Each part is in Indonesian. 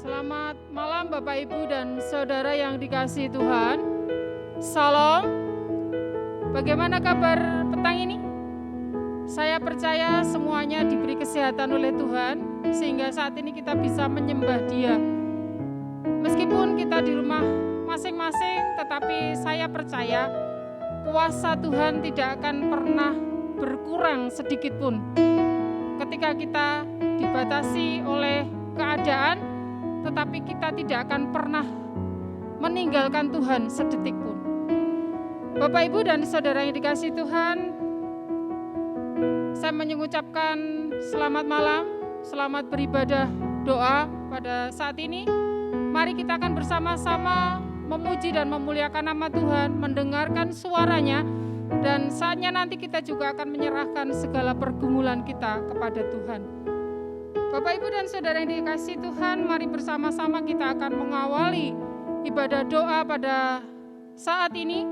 Selamat malam Bapak Ibu dan Saudara yang dikasihi Tuhan. Salam. Bagaimana kabar petang ini? Saya percaya semuanya diberi kesehatan oleh Tuhan sehingga saat ini kita bisa menyembah Dia. Meskipun kita di rumah masing-masing, tetapi saya percaya kuasa Tuhan tidak akan pernah berkurang sedikit pun. Ketika kita dibatasi oleh keadaan, tetapi kita tidak akan pernah meninggalkan Tuhan sedetik pun. Bapak, Ibu, dan Saudara yang dikasihi Tuhan, saya mengucapkan selamat malam, selamat beribadah doa pada saat ini. Mari kita akan bersama-sama memuji dan memuliakan nama Tuhan, mendengarkan suaranya, dan saatnya nanti kita juga akan menyerahkan segala pergumulan kita kepada Tuhan. Bapak, Ibu, dan Saudara yang dikasihi Tuhan, mari bersama-sama kita akan mengawali ibadah doa pada saat ini.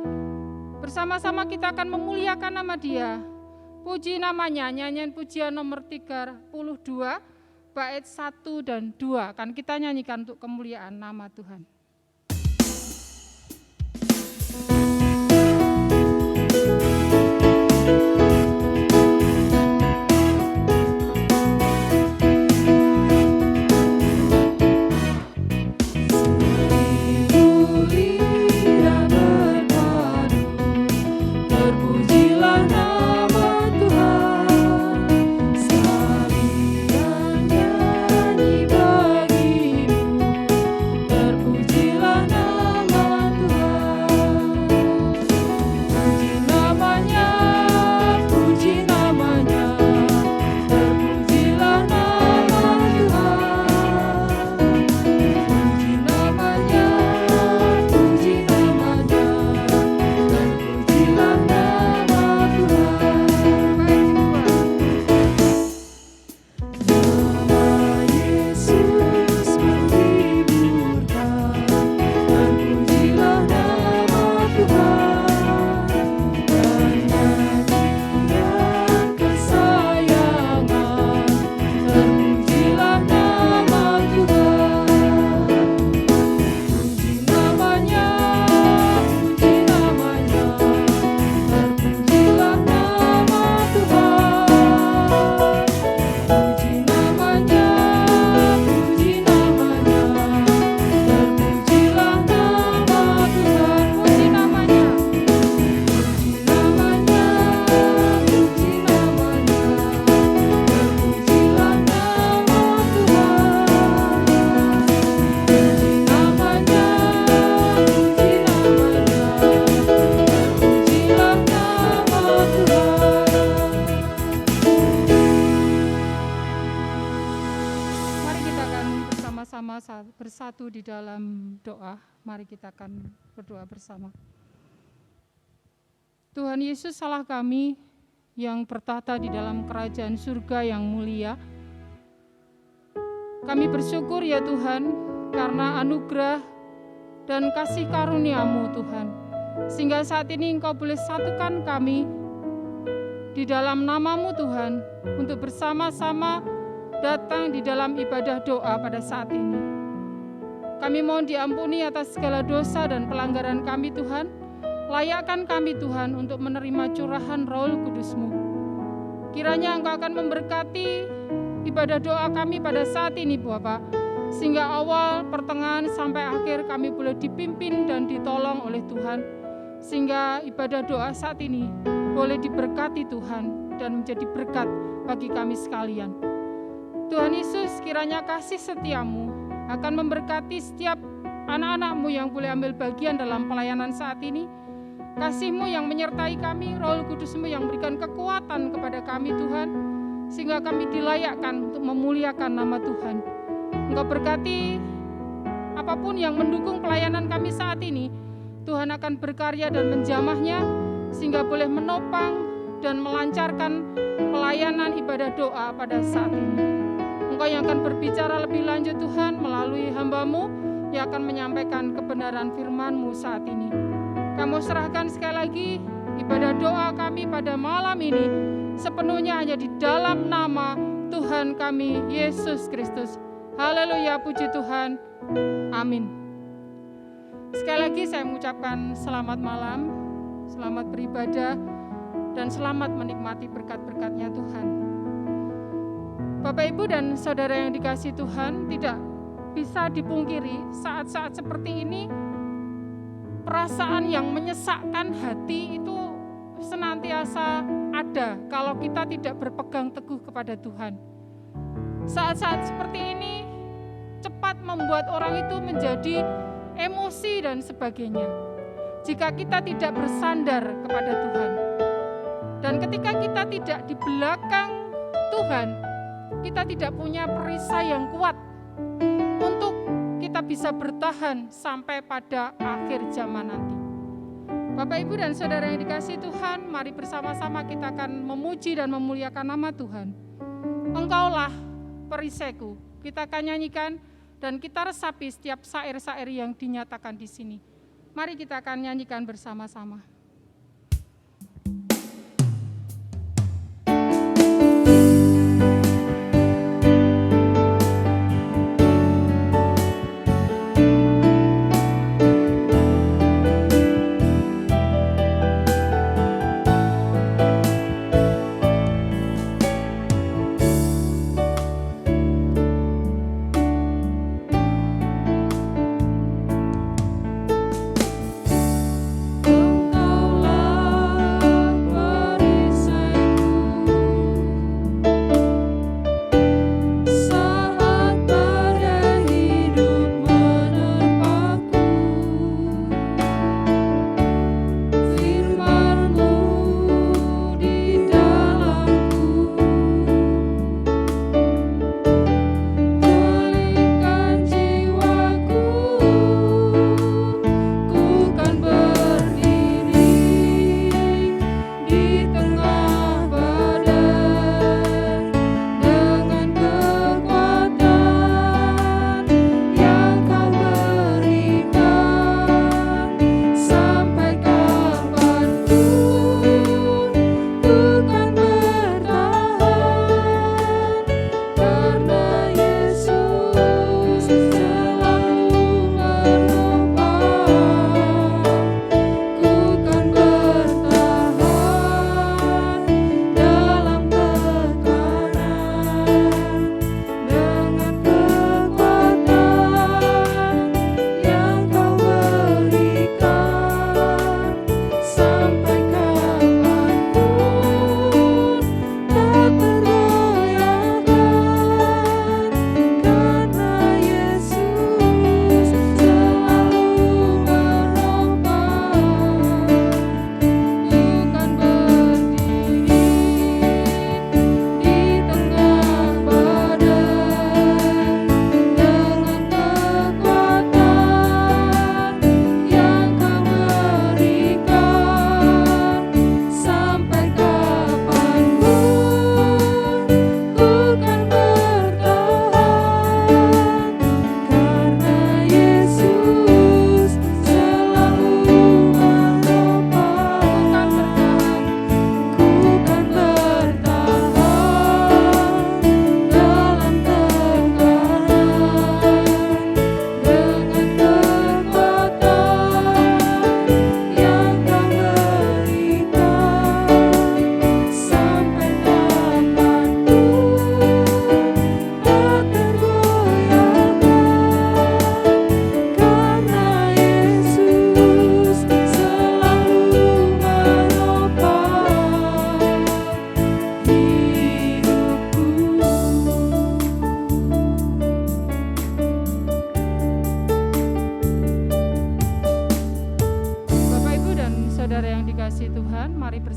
Bersama-sama kita akan memuliakan nama Dia. Puji namanya, nyanyian pujian nomor 32, bait 1 dan 2. Akan kita nyanyikan untuk kemuliaan nama Tuhan. Bersatu di dalam doa, mari kita akan berdoa bersama. Tuhan Yesus Allah kami yang bertata di dalam kerajaan surga yang mulia, kami bersyukur ya Tuhan karena anugerah dan kasih karunia-Mu Tuhan, sehingga saat ini Engkau boleh satukan kami di dalam nama-Mu Tuhan untuk bersama-sama datang di dalam ibadah doa pada saat ini. Kami mohon diampuni atas segala dosa dan pelanggaran kami Tuhan. Layakkan kami Tuhan untuk menerima curahan Roh Kudus-Mu. Kiranya Engkau akan memberkati ibadah doa kami pada saat ini Bapak, sehingga awal, pertengahan, sampai akhir kami boleh dipimpin dan ditolong oleh Tuhan, sehingga ibadah doa saat ini boleh diberkati Tuhan dan menjadi berkat bagi kami sekalian. Tuhan Yesus, kiranya kasih setia-Mu akan memberkati setiap anak-anak-Mu yang boleh ambil bagian dalam pelayanan saat ini. Kasih-Mu yang menyertai kami, Roh Kudus-Mu yang berikan kekuatan kepada kami Tuhan, sehingga kami dilayakkan untuk memuliakan nama Tuhan. Engkau berkati apapun yang mendukung pelayanan kami saat ini, Tuhan akan berkarya dan menjamahnya, sehingga boleh menopang dan melancarkan pelayanan ibadah doa pada saat ini. Engkau yang akan berbicara lebih lanjut Tuhan melalui hamba-Mu yang akan menyampaikan kebenaran firman-Mu saat ini. Kamu serahkan sekali lagi ibadah doa kami pada malam ini sepenuhnya hanya di dalam nama Tuhan kami Yesus Kristus. Haleluya, puji Tuhan. Amin. Sekali lagi saya mengucapkan selamat malam, selamat beribadah, dan selamat menikmati berkat-berkat-Nya Tuhan. Bapak, Ibu, dan Saudara yang dikasihi Tuhan, tidak bisa dipungkiri saat-saat seperti ini, perasaan yang menyesakkan hati itu senantiasa ada kalau kita tidak berpegang teguh kepada Tuhan. Saat-saat seperti ini cepat membuat orang itu menjadi emosi dan sebagainya jika kita tidak bersandar kepada Tuhan. Dan ketika kita tidak di belakang Tuhan, kita tidak punya perisai yang kuat untuk kita bisa bertahan sampai pada akhir zaman nanti. Bapak, Ibu, dan Saudara yang dikasihi Tuhan, mari bersama-sama kita akan memuji dan memuliakan nama Tuhan. Engkaulah perisaiku. Kita akan nyanyikan dan kita resapi setiap syair-syair yang dinyatakan di sini. Mari kita akan nyanyikan bersama-sama.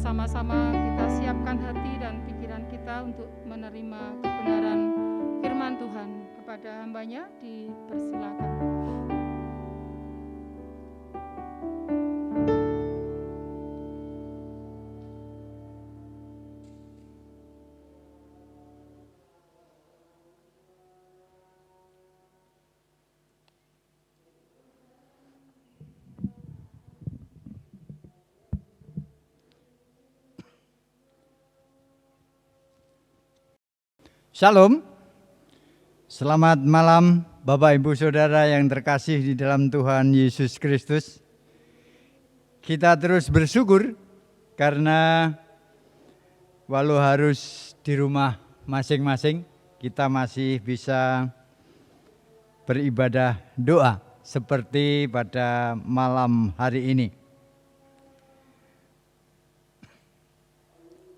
bersama-sama kita siapkan hati dan pikiran kita untuk menerima kebenaran firman Tuhan. Kepada hambanya dipersilakan. Shalom. Selamat malam Bapak Ibu Saudara yang terkasih di dalam Tuhan Yesus Kristus. Kita terus bersyukur karena walau harus di rumah masing-masing, kita masih bisa beribadah doa seperti pada malam hari ini.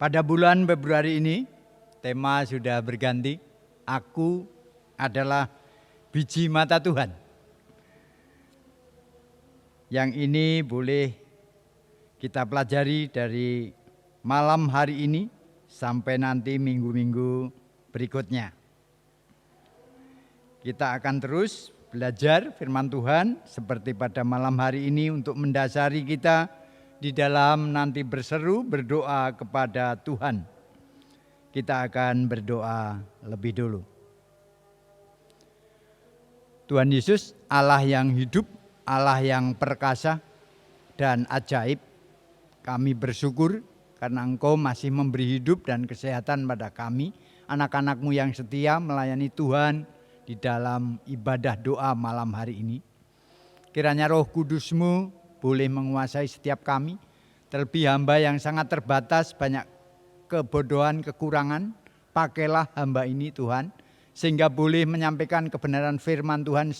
Pada bulan Februari ini, tema sudah berganti, Aku adalah biji mata Tuhan. Yang ini boleh kita pelajari dari malam hari ini sampai nanti minggu-minggu berikutnya. Kita akan terus belajar firman Tuhan seperti pada malam hari ini untuk mendasari kita di dalam nanti berseru berdoa kepada Tuhan. Kita akan berdoa lebih dulu. Tuhan Yesus, Allah yang hidup, Allah yang perkasa dan ajaib, kami bersyukur karena Engkau masih memberi hidup dan kesehatan pada kami, anak-anak-Mu yang setia melayani Tuhan di dalam ibadah doa malam hari ini. Kiranya Roh Kudus-Mu boleh menguasai setiap kami, terlebih hamba yang sangat terbatas, banyak kebodohan, kekurangan. Pakailah hamba ini Tuhan, sehingga boleh menyampaikan kebenaran firman Tuhan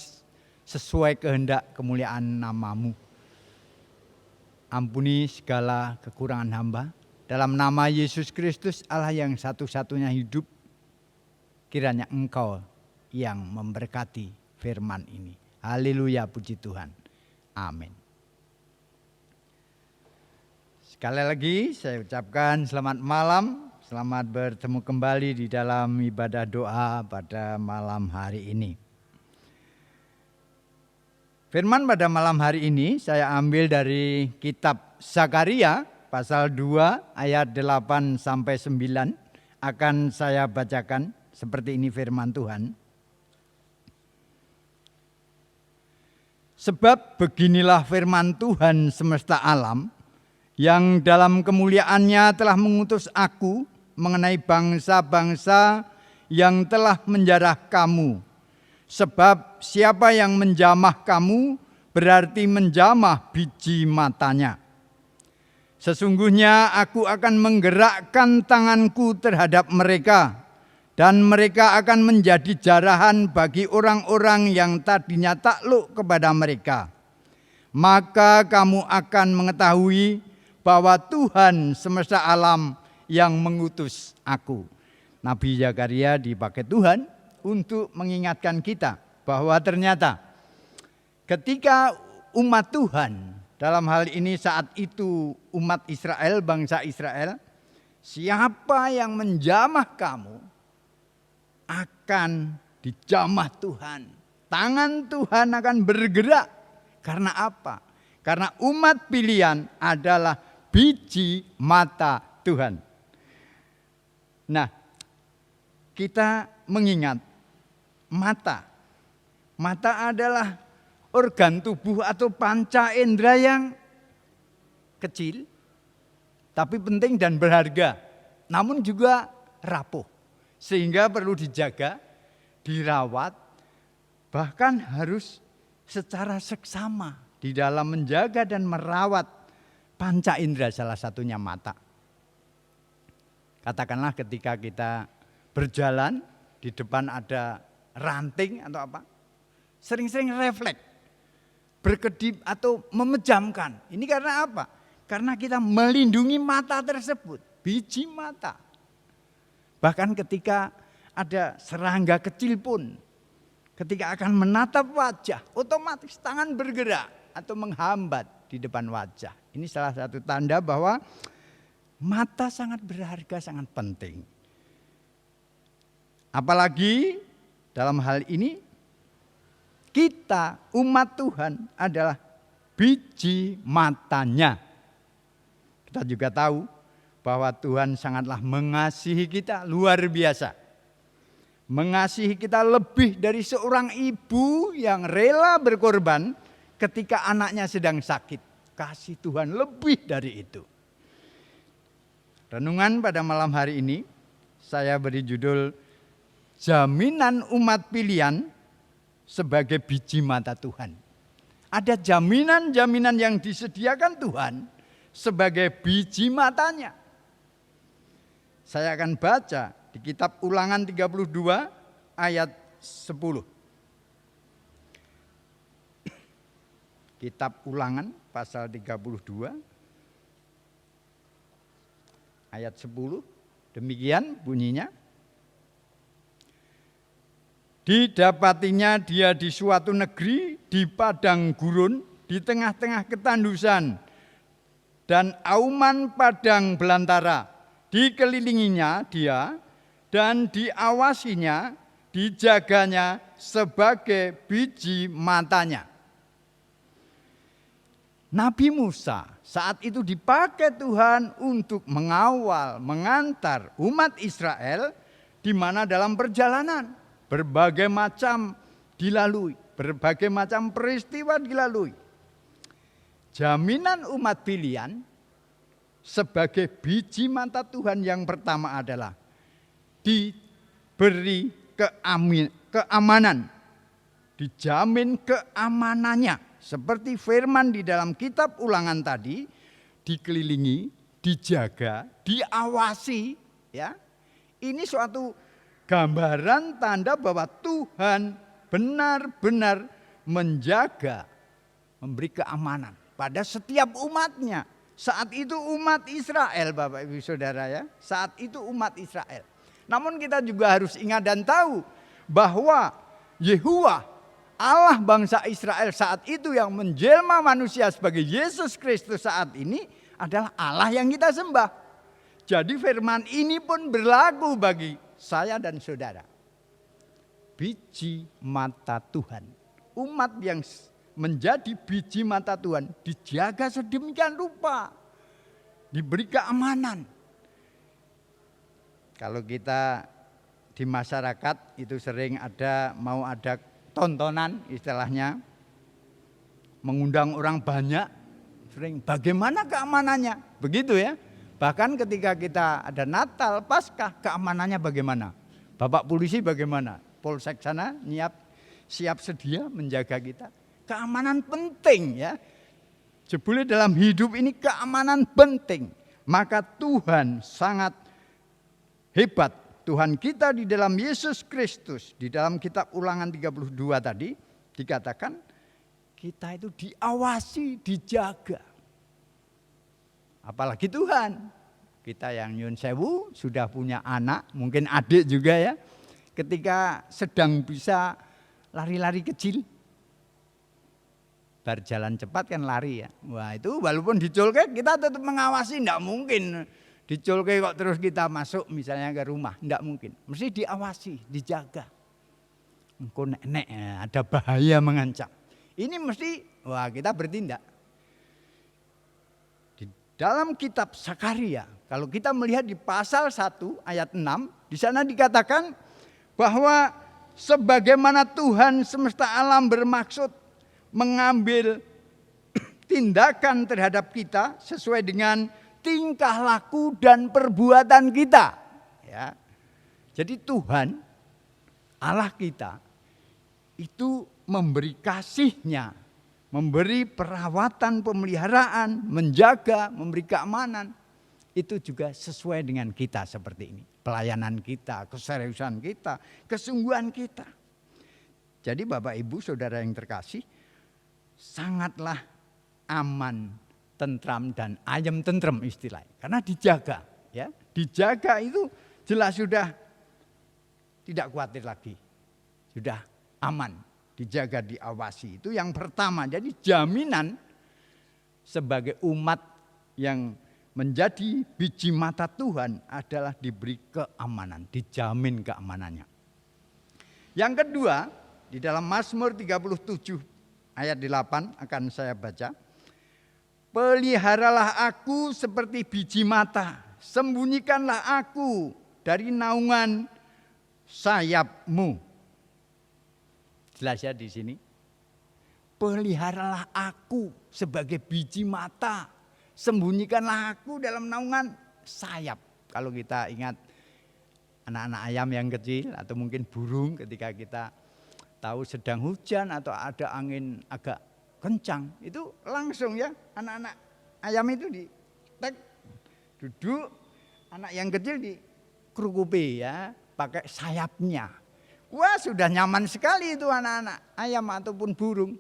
sesuai kehendak kemuliaan nama-Mu. Ampuni segala kekurangan hamba. Dalam nama Yesus Kristus, Allah yang satu-satunya hidup, kiranya Engkau yang memberkati firman ini. Haleluya, puji Tuhan. Amin. Sekali lagi saya ucapkan selamat malam, selamat bertemu kembali di dalam ibadah doa pada malam hari ini. Firman pada malam hari ini saya ambil dari kitab Zakaria pasal 2 ayat 8 sampai 9, akan saya bacakan seperti ini firman Tuhan. Sebab beginilah firman Tuhan semesta alam, yang dalam kemuliaannya telah mengutus aku mengenai bangsa-bangsa yang telah menjarah kamu. Sebab siapa yang menjamah kamu berarti menjamah biji matanya. Sesungguhnya aku akan menggerakkan tanganku terhadap mereka, dan mereka akan menjadi jarahan bagi orang-orang yang tadinya takluk kepada mereka. Maka kamu akan mengetahui bahwa Tuhan semesta alam yang mengutus aku. Nabi Zakaria dipakai Tuhan untuk mengingatkan kita bahwa ternyata ketika umat Tuhan, dalam hal ini saat itu umat Israel, bangsa Israel, siapa yang menjamah kamu akan dijamah Tuhan. Tangan Tuhan akan bergerak. Karena apa? Karena umat pilihan adalah biji mata Tuhan. Nah, kita mengingat mata. Mata adalah organ tubuh atau panca indera yang kecil, tapi penting dan berharga. Namun juga rapuh. Sehingga perlu dijaga, dirawat, bahkan harus secara seksama di dalam menjaga dan merawat panca indera, salah satunya mata. Katakanlah ketika kita berjalan, di depan ada ranting atau apa, sering-sering refleks, berkedip atau memejamkan. Ini karena apa? Karena kita melindungi mata tersebut, biji mata. Bahkan ketika ada serangga kecil pun, ketika akan menatap wajah, otomatis tangan bergerak atau menghambat di depan wajah. Ini salah satu tanda bahwa mata sangat berharga, sangat penting. Apalagi dalam hal ini kita umat Tuhan adalah biji matanya. Kita juga tahu bahwa Tuhan sangatlah mengasihi kita luar biasa. Mengasihi kita lebih dari seorang ibu yang rela berkorban ketika anaknya sedang sakit. Kasih Tuhan lebih dari itu. Renungan pada malam hari ini saya beri judul jaminan umat pilihan sebagai biji mata Tuhan. Ada jaminan-jaminan yang disediakan Tuhan sebagai biji matanya. Saya akan baca di kitab Ulangan 32 ayat 10. Kitab Ulangan pasal 32 ayat 10. Demikian bunyinya. Didapatinya dia di suatu negeri, di padang gurun, di tengah-tengah ketandusan, dan auman padang belantara. Dikelilinginya dia, dan diawasinya, dijaganya sebagai biji matanya. Nabi Musa saat itu dipakai Tuhan untuk mengawal, mengantar umat Israel di mana dalam perjalanan berbagai macam dilalui, berbagai macam peristiwa dilalui. Jaminan umat pilihan sebagai biji mata Tuhan yang pertama adalah diberi keamanan, dijamin keamanannya. Seperti firman di dalam kitab Ulangan tadi, dikelilingi, dijaga, diawasi, ya. Ini suatu gambaran tanda bahwa Tuhan benar-benar menjaga, memberi keamanan pada setiap umatnya. Saat itu umat Israel, Bapak Ibu Saudara ya. Saat itu umat Israel. Namun kita juga harus ingat dan tahu bahwa Yehuwa, Allah bangsa Israel saat itu yang menjelma manusia sebagai Yesus Kristus saat ini adalah Allah yang kita sembah. Jadi firman ini pun berlaku bagi saya dan saudara. Biji mata Tuhan. Umat yang menjadi biji mata Tuhan dijaga sedemikian rupa. Diberi keamanan. Kalau kita di masyarakat itu sering mau ada tontonan istilahnya. Mengundang orang banyak. Sering bagaimana keamanannya? Begitu ya. Bahkan ketika kita ada Natal, Paskah, keamanannya bagaimana? Bapak polisi bagaimana? Polsek sana siap sedia menjaga kita. Keamanan penting ya. Jebule dalam hidup ini keamanan penting. Maka Tuhan sangat hebat. Tuhan kita di dalam Yesus Kristus. Di dalam kitab Ulangan 32 tadi dikatakan kita itu diawasi, dijaga. Apalagi Tuhan. Kita yang nyun sewu sudah punya anak, mungkin adik juga ya. Ketika sedang bisa lari-lari kecil. Berjalan cepat kan lari ya. Wah itu walaupun diculke kita tetap mengawasi, enggak mungkin. Diculke kok terus kita masuk misalnya ke rumah, enggak mungkin. Mesti diawasi, dijaga. Engko nek ada bahaya mengancam. Ini mesti wah kita bertindak. Dalam kitab Sakaria, kalau kita melihat di pasal 1 ayat 6, di sana dikatakan bahwa sebagaimana Tuhan semesta alam bermaksud mengambil tindakan terhadap kita sesuai dengan tingkah laku dan perbuatan kita. Ya. Jadi Tuhan, Allah kita, itu memberi kasih-Nya, memberi perawatan, pemeliharaan, menjaga, memberi keamanan. Itu juga sesuai dengan kita seperti ini. Pelayanan kita, keseriusan kita, kesungguhan kita. Jadi Bapak Ibu Saudara yang terkasih, sangatlah aman, tentram dan ayem tentrem istilahnya. Karena dijaga. Ya. Dijaga itu jelas sudah tidak khawatir lagi. Sudah aman. Dijaga, diawasi. Itu yang pertama. Jadi jaminan sebagai umat yang menjadi biji mata Tuhan adalah diberi keamanan. Dijamin keamanannya. Yang kedua, di dalam Mazmur 37 ayat 8 akan saya baca. Peliharalah aku seperti biji mata. Sembunyikanlah aku dari naungan sayapmu. Jelas ya di sini. Peliharalah aku sebagai biji mata. Sembunyikanlah aku dalam naungan sayap. Kalau kita ingat anak-anak ayam yang kecil atau mungkin burung ketika kita tahu sedang hujan atau ada angin agak kencang, itu langsung ya anak-anak ayam itu duduk, anak yang kecil dikerukupi ya pakai sayapnya. Wah, sudah nyaman sekali itu anak-anak ayam ataupun burung.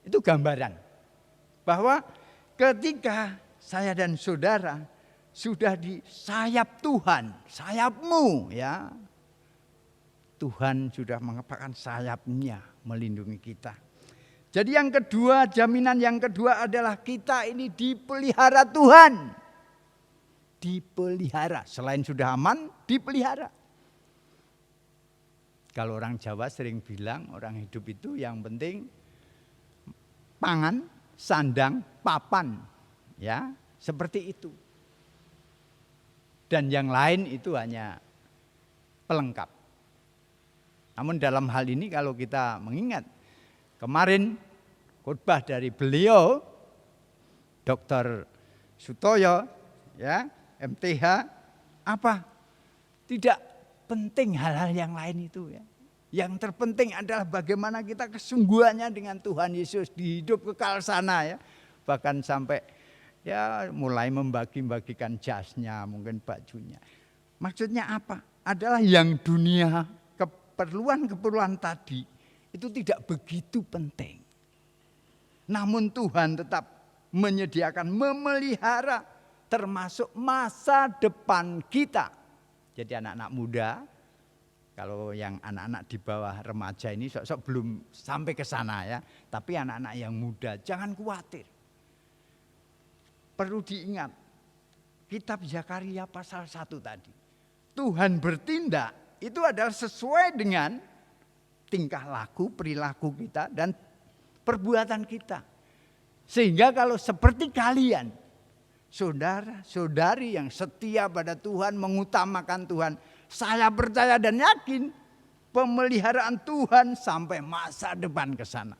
Itu gambaran bahwa ketika saya dan saudara sudah di sayap Tuhan, sayapmu ya. Tuhan sudah mengepakkan sayapnya melindungi kita. Jadi yang kedua, jaminan yang kedua adalah kita ini dipelihara Tuhan. Dipelihara, selain sudah aman, dipelihara. Kalau orang Jawa sering bilang orang hidup itu yang penting pangan, sandang, papan. Ya, seperti itu. Dan yang lain itu hanya pelengkap. Namun dalam hal ini kalau kita mengingat kemarin khotbah dari beliau Dr. Sutoyo ya, MTH, apa? Tidak penting hal-hal yang lain itu ya. Yang terpenting adalah bagaimana kita kesungguhannya dengan Tuhan Yesus di hidup kekal sana ya. Bahkan sampai ya mulai membagi-bagikan jasnya, mungkin bajunya. Maksudnya apa? Adalah yang dunia, keperluan-keperluan tadi itu tidak begitu penting. Namun Tuhan tetap menyediakan, memelihara termasuk masa depan kita. Jadi anak-anak muda, kalau yang anak-anak di bawah remaja ini sok-sok belum sampai ke sana ya. Tapi anak-anak yang muda jangan khawatir. Perlu diingat, kitab Zakaria pasal 1 tadi. Tuhan bertindak itu adalah sesuai dengan tingkah laku, perilaku kita dan perbuatan kita. Sehingga kalau seperti kalian, saudara-saudari yang setia pada Tuhan, mengutamakan Tuhan, saya percaya dan yakin pemeliharaan Tuhan sampai masa depan ke sana.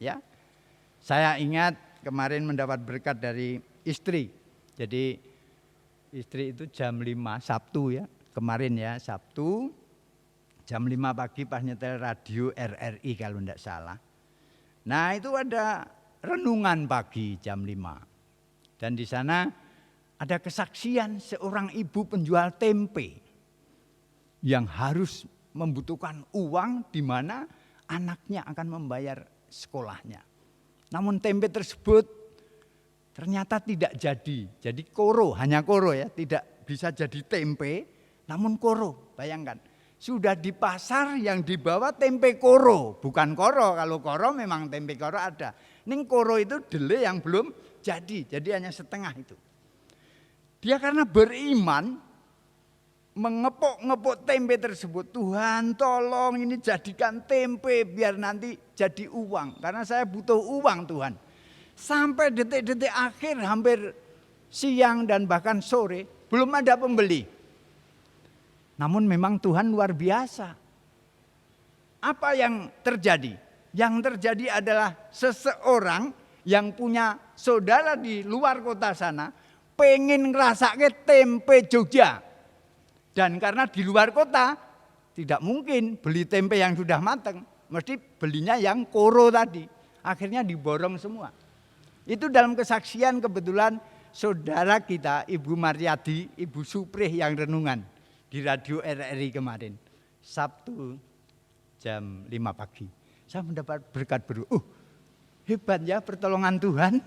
Ya. Saya ingat kemarin mendapat berkat dari istri. Jadi istri itu jam 5 Sabtu ya. Kemarin ya Sabtu jam 5 pagi pas nyetel radio RRI kalau tidak salah. Nah itu ada renungan pagi jam 5. Dan di sana ada kesaksian seorang ibu penjual tempe yang harus membutuhkan uang di mana anaknya akan membayar sekolahnya. Namun tempe tersebut ternyata tidak jadi. Jadi koro, hanya koro ya, tidak bisa jadi tempe. Namun koro, bayangkan. Sudah di pasar yang dibawa tempe koro. Bukan koro, kalau koro memang tempe koro ada. Ini koro itu dele yang belum jadi hanya setengah itu. Dia karena beriman, mengepok-ngepok tempe tersebut. Tuhan tolong ini jadikan tempe biar nanti jadi uang. Karena saya butuh uang Tuhan. Sampai detik-detik akhir hampir siang dan bahkan sore belum ada pembeli. Namun memang Tuhan luar biasa. Apa yang terjadi? Yang terjadi adalah seseorang yang punya saudara di luar kota sana pengen ngerasake tempe Jogja. Dan karena di luar kota tidak mungkin beli tempe yang sudah matang. Mesti belinya yang koro tadi. Akhirnya diborong semua. Itu dalam kesaksian kebetulan saudara kita Ibu Mariadi, Ibu Suprih yang renungan. Di radio RRI kemarin, Sabtu jam 5 pagi. Saya mendapat berkat baru. Hebat ya pertolongan Tuhan.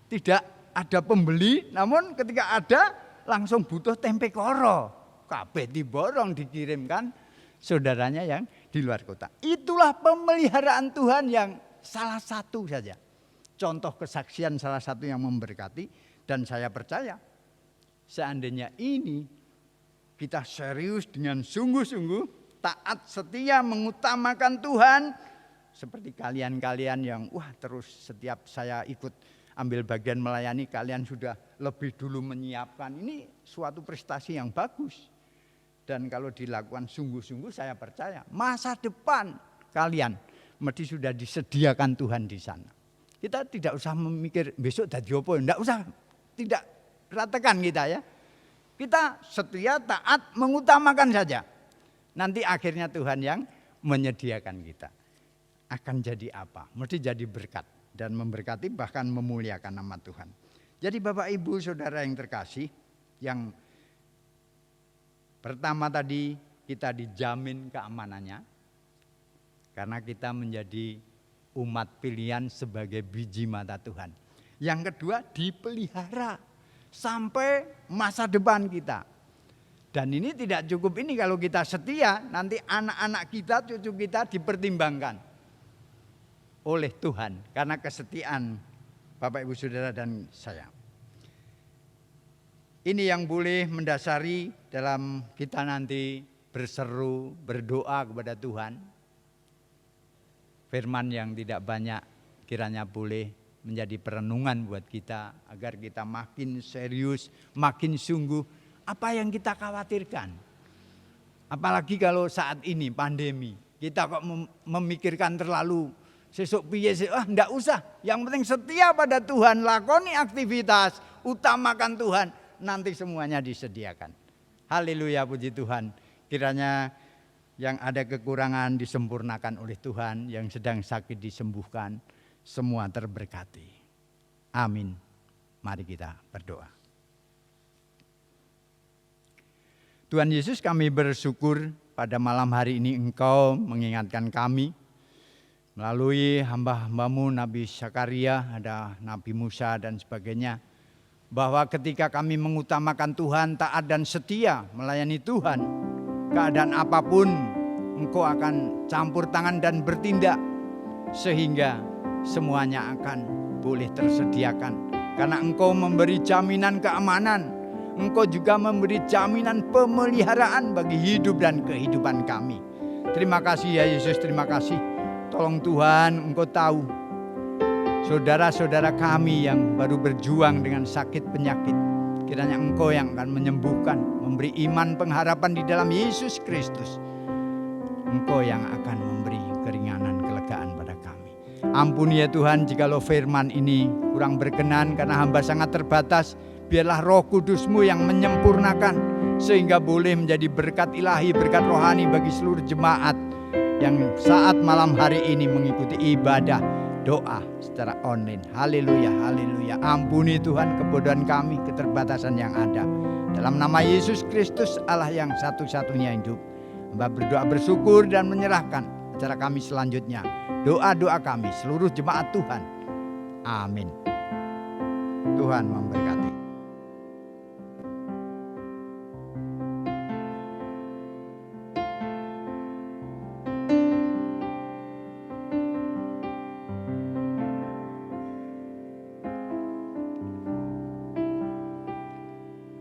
Tidak ada pembeli, namun ketika ada langsung butuh tempe koro. Kabeh diborong dikirimkan saudaranya yang di luar kota. Itulah pemeliharaan Tuhan yang salah satu saja. Contoh kesaksian salah satu yang memberkati. Dan saya percaya seandainya ini kita serius dengan sungguh-sungguh, taat, setia, mengutamakan Tuhan. Seperti kalian-kalian yang terus setiap saya ikut ambil bagian melayani, kalian sudah lebih dulu menyiapkan. Ini suatu prestasi yang bagus. Dan kalau dilakukan sungguh-sungguh saya percaya masa depan kalian mesti sudah disediakan Tuhan di sana. Kita tidak usah memikir besok dadi apa, tidak usah, tidak ratakan kita ya. Kita setia, taat, mengutamakan saja. Nanti akhirnya Tuhan yang menyediakan kita. Akan jadi apa? Mesti jadi berkat dan memberkati, bahkan memuliakan nama Tuhan. Jadi Bapak Ibu Saudara yang terkasih, yang pertama tadi kita dijamin keamanannya karena kita menjadi umat pilihan sebagai biji mata Tuhan. Yang kedua, dipelihara sampai masa depan kita. Dan ini tidak cukup ini, kalau kita setia, nanti anak-anak kita, cucu kita dipertimbangkan oleh Tuhan karena kesetiaan Bapak Ibu Saudara dan saya. Ini yang boleh mendasari dalam kita nanti berseru, berdoa kepada Tuhan. Firman yang tidak banyak kiranya boleh menjadi perenungan buat kita, agar kita makin serius, makin sungguh apa yang kita khawatirkan. Apalagi kalau saat ini pandemi, kita kok memikirkan terlalu sesuk piye sih, enggak usah. Yang penting setia pada Tuhan, lakoni aktivitas, utamakan Tuhan, nanti semuanya disediakan. Haleluya, puji Tuhan. Kiranya yang ada kekurangan disempurnakan oleh Tuhan, yang sedang sakit disembuhkan, semua terberkati. Amin. Mari kita berdoa. Tuhan Yesus, kami bersyukur pada malam hari ini Engkau mengingatkan kami melalui hamba-hambamu Nabi Zakaria, ada Nabi Musa dan sebagainya, bahwa ketika kami mengutamakan Tuhan, taat dan setia melayani Tuhan, keadaan apapun Engkau akan campur tangan dan bertindak sehingga semuanya akan boleh tersediakan. Karena Engkau memberi jaminan keamanan, Engkau juga memberi jaminan pemeliharaan bagi hidup dan kehidupan kami. Terima kasih ya Yesus, terima kasih. Tolong Tuhan, Engkau tahu saudara-saudara kami yang baru berjuang dengan sakit penyakit. Kiranya Engkau yang akan menyembuhkan, memberi iman pengharapan di dalam Yesus Kristus. Engkau yang akan memberi keringanan, kelegaan pada kami. Ampuni ya Tuhan, jikalau firman ini kurang berkenan karena hamba sangat terbatas. Biarlah Roh Kudus-Mu yang menyempurnakan sehingga boleh menjadi berkat ilahi, berkat rohani bagi seluruh jemaat yang saat malam hari ini mengikuti ibadah doa secara online. Haleluya, haleluya. Ampuni Tuhan kebodohan kami, keterbatasan yang ada. Dalam nama Yesus Kristus, Allah yang satu-satunya hidup, hamba berdoa bersyukur dan menyerahkan acara kami selanjutnya. Doa-doa kami seluruh jemaat Tuhan. Amin. Tuhan memberkati.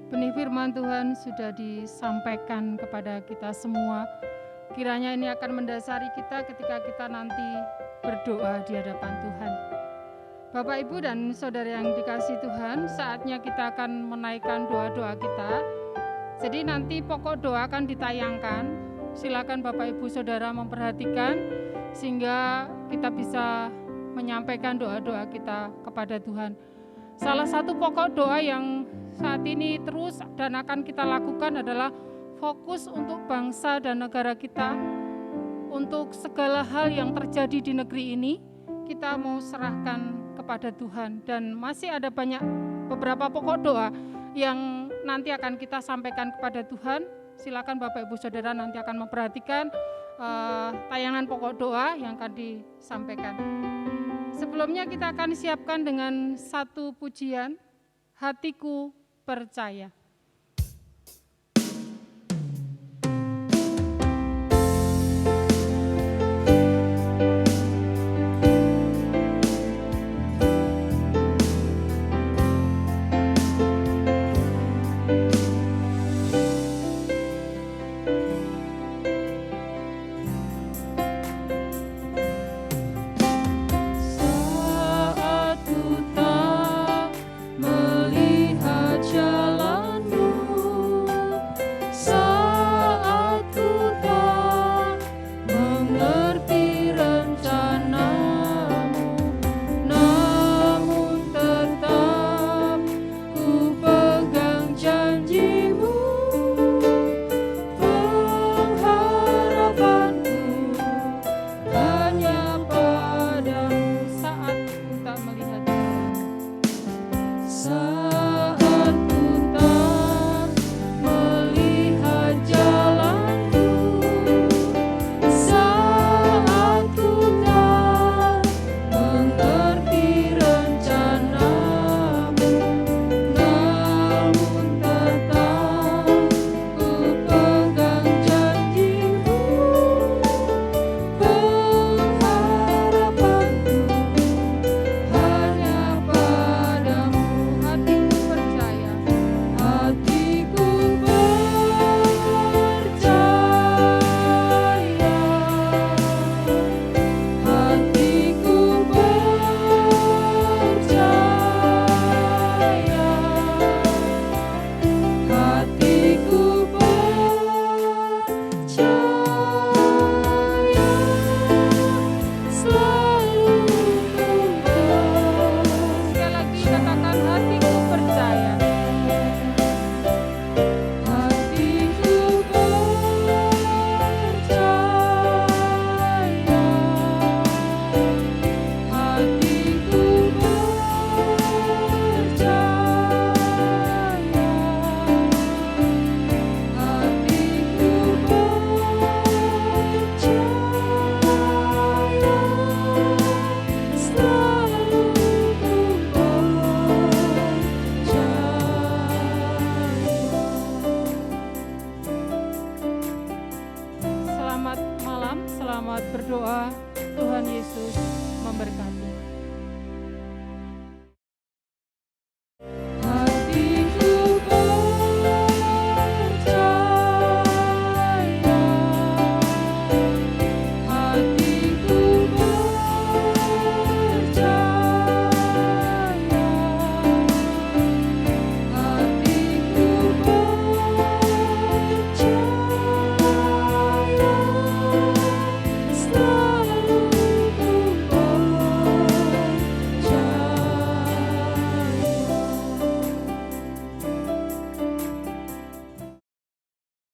Benih firman Tuhan sudah disampaikan kepada kita semua. Kiranya ini akan mendasari kita ketika kita nanti berdoa di hadapan Tuhan. Bapak, Ibu, dan saudara yang dikasihi Tuhan, saatnya kita akan menaikkan doa-doa kita. Jadi nanti pokok doa akan ditayangkan. Silakan Bapak, Ibu, saudara memperhatikan sehingga kita bisa menyampaikan doa-doa kita kepada Tuhan. Salah satu pokok doa yang saat ini terus dan akan kita lakukan adalah fokus untuk bangsa dan negara kita. Untuk segala hal yang terjadi di negeri ini, kita mau serahkan kepada Tuhan. Dan masih ada beberapa pokok doa yang nanti akan kita sampaikan kepada Tuhan. Silakan Bapak Ibu Saudara nanti akan memperhatikan tayangan pokok doa yang akan disampaikan. Sebelumnya kita akan siapkan dengan satu pujian, Hatiku Percaya. Saat ku tak melihat jalan berdoa. Tuhan Yesus memberkati.